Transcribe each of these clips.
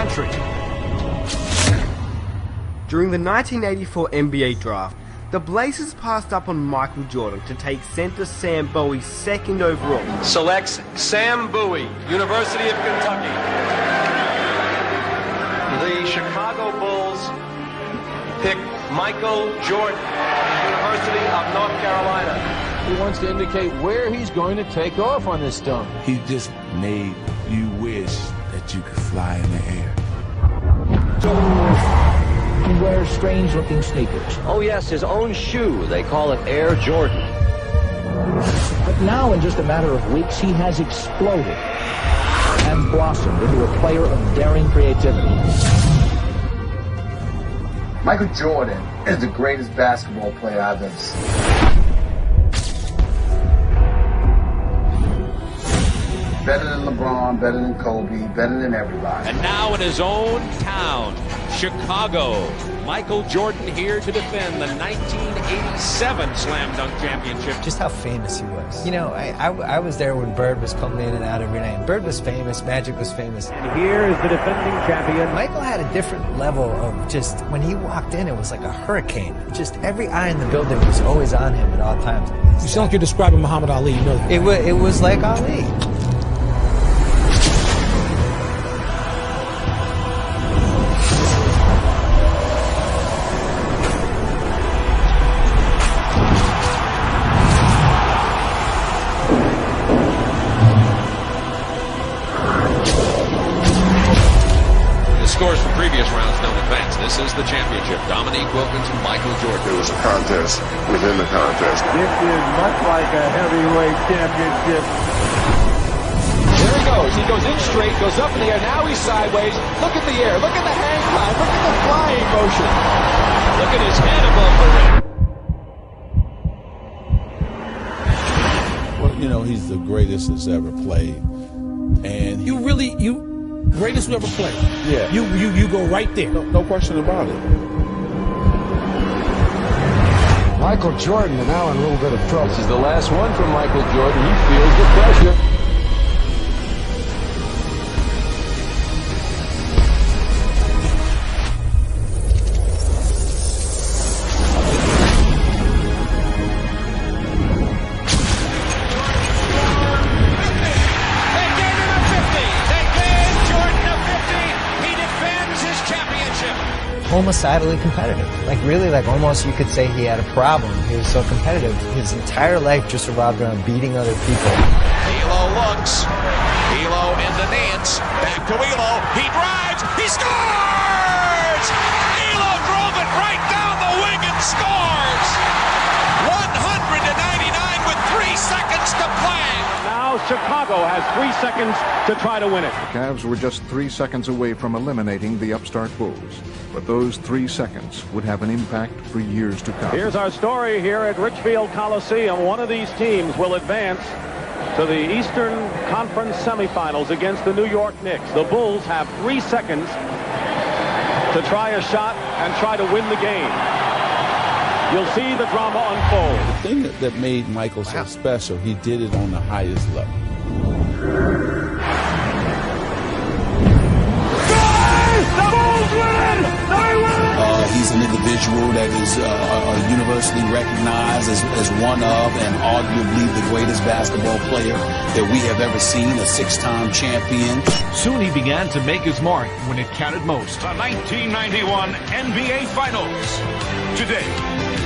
country. During the 1984 NBA draft, the Blazers passed up on Michael Jordan to take center Sam Bowie second overall. Selects Sam Bowie, University of Kentucky. The Chicago Bulls pick Michael Jordan, University of North Carolina. He wants to indicate where he's going to take off on this dunk. He just made you wish that you could fly in the air. He wears strange-looking sneakers. Oh yes, his own shoe. They call it Air Jordan. But now, in just a matter of weeks, he has exploded and blossomed into a player of daring creativity. Michael Jordan is the greatest basketball player I've ever seen. Better than LeBron, better than Kobe, better than everybody. And now in his own town, Chicago, Michael Jordan here to defend the 1987 Slam Dunk Championship. Just how famous he was. You know, I was there when Bird was coming in and out every night. Bird was famous, Magic was famous. And here is the defending champion. Michael had a different level of just, when he walked in, it was like a hurricane. Just every eye in the building was always on him at all times. You sound like you're describing Muhammad Ali, you know that. It was like Ali. Scores from previous rounds don't advance. This is the championship. Dominique Wilkins and Michael Jordan. It was a contest within the contest. This is much like a heavyweight championship. There he goes. He goes in straight, goes up in the air. Now he's sideways. Look at the air. Look at the hang time. Look at the flying motion. Look at his head above the rim. Well, you know, he's the greatest that's ever played. And greatest who ever played. Yeah. You go right there. No question about it. Michael Jordan now in a little bit of trouble. This is the last one from Michael Jordan. He feels the pressure. Homicidally competitive. Like really, like almost you could say he had a problem. He was so competitive. His entire life just revolved around beating other people. Elo looks. Elo in the Nance. Back to Elo. He drives. He scores! Elo drove it right down the wing and scores! 199 with 3 seconds to play. Now Chicago has 3 seconds to try to win it. The Cavs were just 3 seconds away from eliminating the upstart Bulls. But those 3 seconds would have an impact for years to come. Here's our story here at Richfield Coliseum. One of these teams will advance to the Eastern Conference semifinals against the New York Knicks. The Bulls have 3 seconds to try a shot and try to win the game. You'll see the drama unfold. The thing that made Michael so special, he did it on the highest level. He's an individual that is universally recognized as one of and arguably the greatest basketball player that we have ever seen, a 6-time champion. Soon he began to make his mark when it counted most. The 1991 NBA Finals. Today,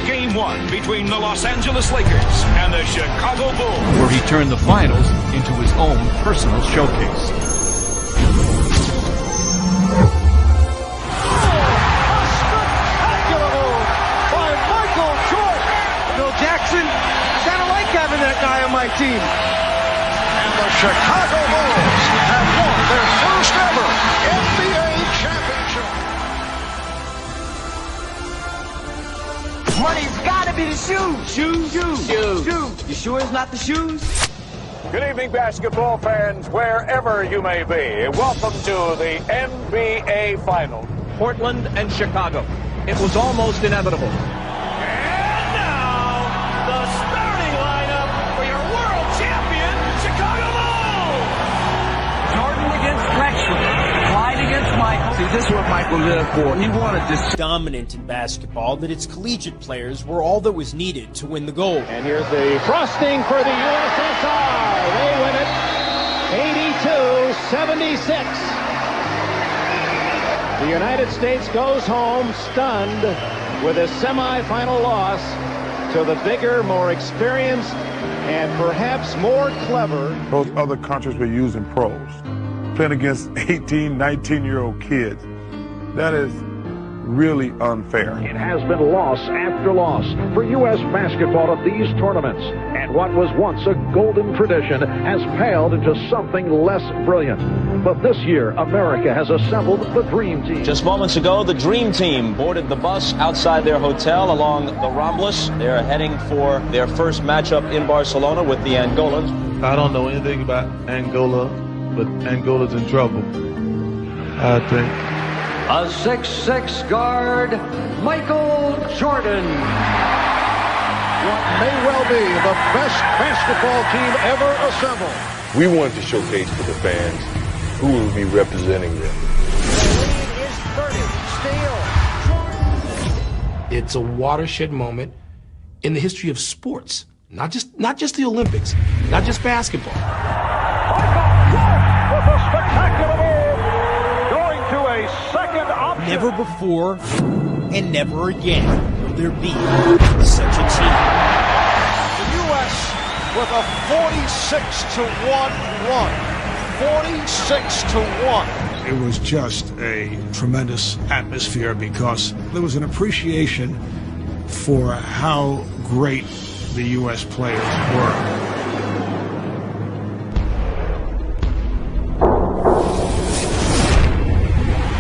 Game 1 between the Los Angeles Lakers and the Chicago Bulls, where he turned the finals into his own personal showcase. That guy on my team. And the Chicago Bulls have won their first ever NBA championship. Money's gotta be the shoes. Shoes. You sure it's not the shoes? Good evening, basketball fans, wherever you may be. Welcome to the NBA Finals. Portland and Chicago. It was almost inevitable. Clyde against Michael. See, this is what Michael lived for. He wanted this. Dominant in basketball that its collegiate players were all that was needed to win the gold. And here's the frosting for the USSR. They win it 82-76. The United States goes home stunned with a semifinal loss to the bigger, more experienced, and perhaps more clever. Those other countries were using pros, playing against 18, 19-year-old kids. That is really unfair. It has been loss after loss for U.S. basketball at these tournaments, and what was once a golden tradition has paled into something less brilliant. But this year, America has assembled the Dream Team. Just moments ago, the Dream Team boarded the bus outside their hotel along the Ramblas. They're heading for their first matchup in Barcelona with the Angolans. I don't know anything about Angola, but Angola's in trouble, I think. A 6'6" guard, Michael Jordan. What may well be the best basketball team ever assembled. We wanted to showcase to the fans who will be representing them. It's a watershed moment in the history of sports, not just the Olympics, not just basketball. With a spectacular move, going to a second option. Never before and never again will there be such a team. The U.S. with a 46-1 run. 46-1. It was just a tremendous atmosphere because there was an appreciation for how great the U.S. players were.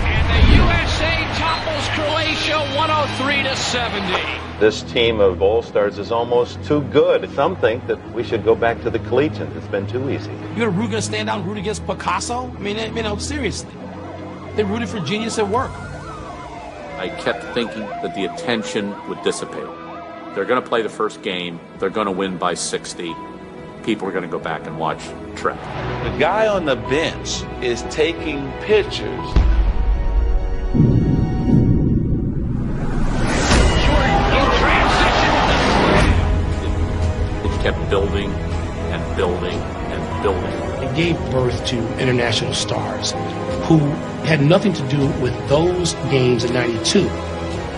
And the USA topples Croatia 103-70. This team of All-Stars is almost too good. Some think that we should go back to the collegiate. It's been too easy. You're going to stand out and root against Picasso? I mean, seriously. They rooted for genius at work. I kept thinking that the attention would dissipate. They're going to play the first game. They're going to win by 60. People are going to go back and watch Trek. The guy on the bench is taking pictures. It kept building and building and building. It gave birth to international stars who had nothing to do with those games in '92,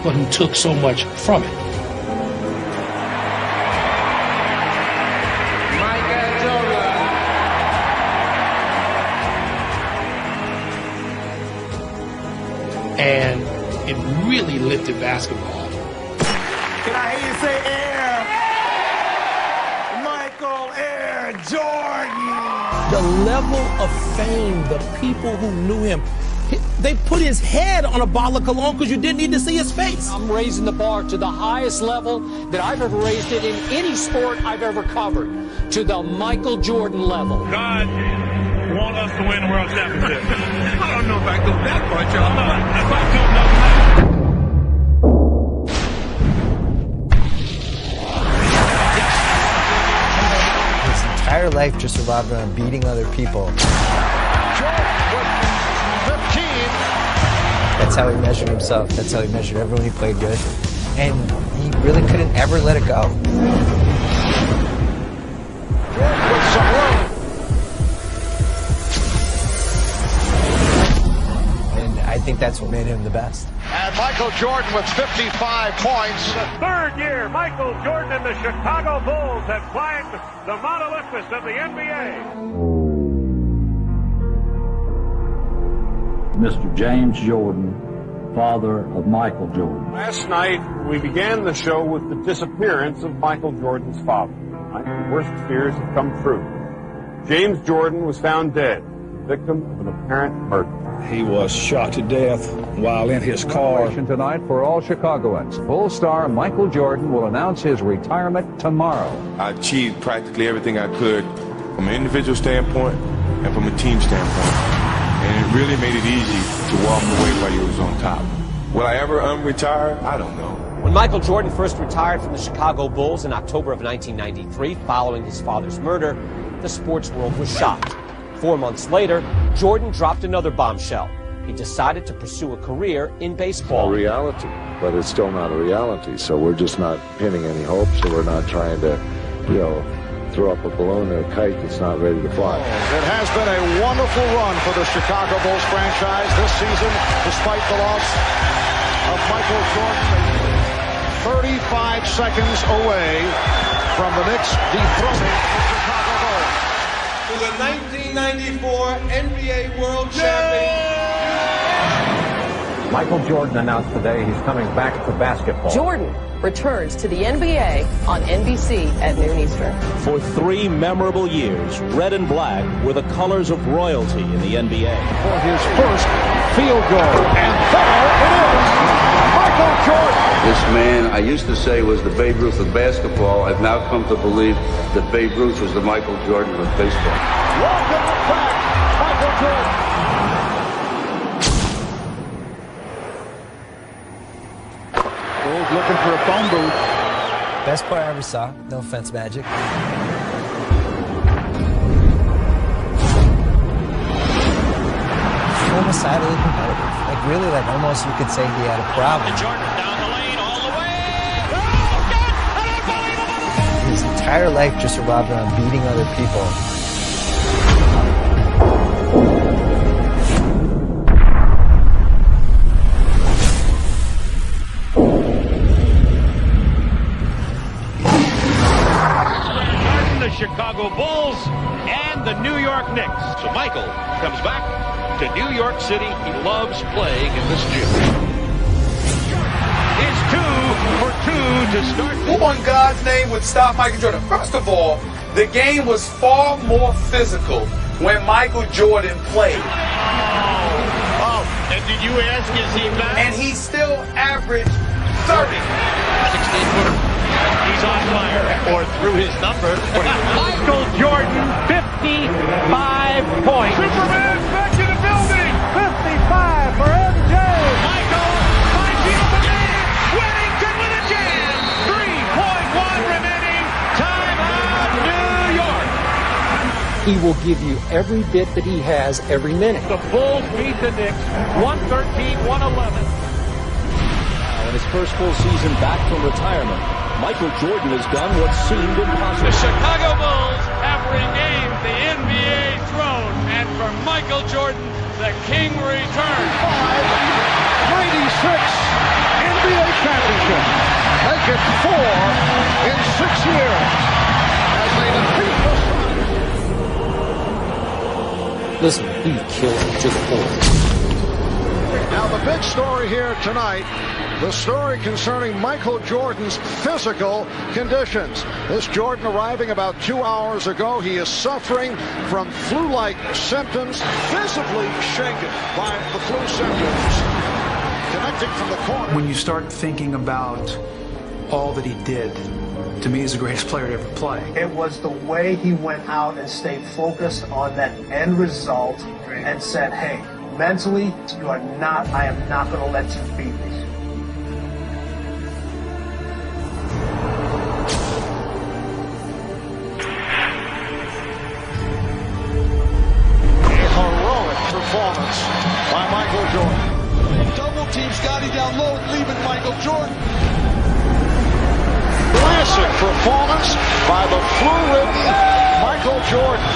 but who took so much from it. And it really lifted basketball. Can I hear you say air? Michael Air Jordan. The level of fame, the people who knew him, they put his head on a bottle of cologne because you didn't need to see his face. I'm raising the bar to the highest level that I've ever raised it in any sport I've ever covered, to the Michael Jordan level. God want us to win the world championship. I don't know if I go that far, y'all. If I do, no. His entire life just revolved around beating other people. That's how he measured himself. That's how he measured everyone he played with. And he really couldn't ever let it go. And I think that's what made him the best. And Michael Jordan with 55 points. The third year, Michael Jordan and the Chicago Bulls have climbed the Mount Olympus of the NBA. Mr. James Jordan, father of Michael Jordan. Last night, we began the show with the disappearance of Michael Jordan's father. The worst fears have come true. James Jordan was found dead, victim of an apparent murder. He was shot to death while in his car. Tonight for all Chicagoans. Bull star Michael Jordan will announce his retirement tomorrow. I achieved practically everything I could from an individual standpoint and from a team standpoint. And it really made it easy to walk away while you was on top. Will I ever unretire? I don't know. When Michael Jordan first retired from the Chicago Bulls in October of 1993, following his father's murder, the sports world was shocked. 4 months later, Jordan dropped another bombshell. he decided to pursue a career in A baseball. reality, but it's still not a reality. So we're just not pinning any hopes, so we're not trying to, throw up a balloon or a kite that's not ready to fly. It has been a wonderful run for the Chicago Bulls franchise this season, despite the loss of Michael Jordan. 35 seconds away from the Knicks dethroning the Chicago Bulls. For the 1994 NBA World Champion. Michael Jordan announced today he's coming back to basketball. Jordan returns to the NBA on NBC at noon Eastern. For 3 memorable years, red and black were the colors of royalty in the NBA. For his first field goal, and there it is! Michael Jordan! This man, I used to say, was the Babe Ruth of basketball. I've now come to believe that Babe Ruth was the Michael Jordan of baseball. Welcome back, Michael Jordan! Bulls looking for a phone booth. Best player I ever saw. No offense, Magic. Homicidally competitive. Like really, almost you could say he had a problem. Jordan down the lane, all the way. His entire life just revolved around beating other people. The Chicago Bulls and the New York Knicks. So Michael comes back to New York City. He loves playing in this gym. Is 2 for 2 to start. Who on God's name would stop Michael Jordan? First of all, the game was far more physical when Michael Jordan played. Oh, and did you ask, is he back? And he still averaged 30. 16-footer. He's on fire, or through his number. Michael Jordan, 55 points. Superman back in the building! 55 for MJ! Michael, 5 feet up the man! Whittington with a jam! 3.1 remaining. Timeout, New York! He will give you every bit that he has every minute. The Bulls beat the Knicks 113-111. In his first full season back from retirement, Michael Jordan has done what seemed impossible. The Chicago Bulls have regained the NBA throne, and for Michael Jordan, the king returns. 96 NBA championship. Make it 4 in 6 years as they defeat the Suns. Listen, he killed him to the core. Now the big story here tonight, the story concerning Michael Jordan's physical conditions. This Jordan arriving about 2 hours ago. He is suffering from flu-like symptoms, visibly shaken by the flu symptoms. Connecting from the corner. When you start thinking about all that he did, to me, he's the greatest player to ever play. It was the way he went out and stayed focused on that end result and said, hey, mentally, I am not going to let you beat me. A heroic performance by Michael Jordan. Double team Scotty down low, leaving Michael Jordan. Classic performance by the flu-ridden Michael Jordan.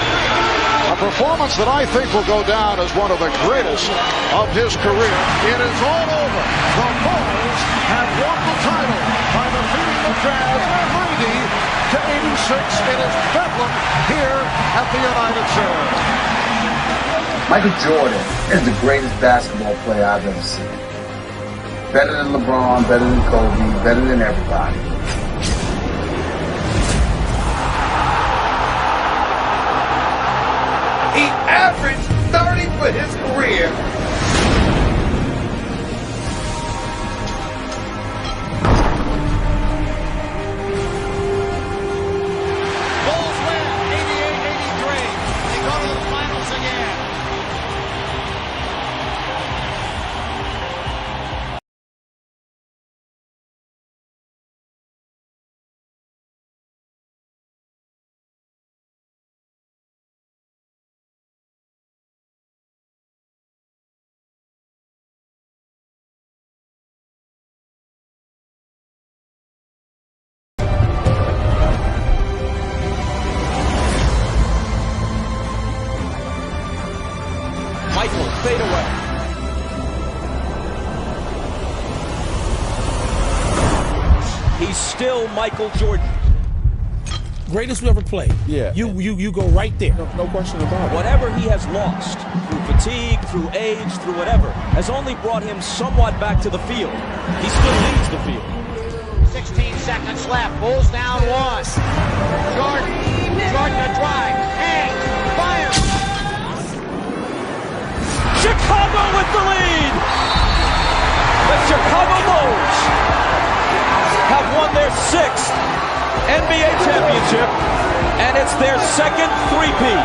A performance that I think will go down as one of the greatest of his career. It is all over. The Bulls have won the title by defeating the Jazz 90-86. It is Bedlam here at the United Center. Michael Jordan is the greatest basketball player I've ever seen. Better than LeBron, better than Kobe, better than everybody. He averaged 30 for his career. he's still Michael Jordan. Greatest we ever played. Yeah. You go right there. No question about it. Whatever he has lost, through fatigue, through age, through whatever, has only brought him somewhat back to the field. He still leads the field. 16 seconds left. Bulls down one. Jordan to drive. Hangs. Fires. Chicago with the lead. The Chicago Bulls have won their 6th NBA championship, and it's their second three-peat.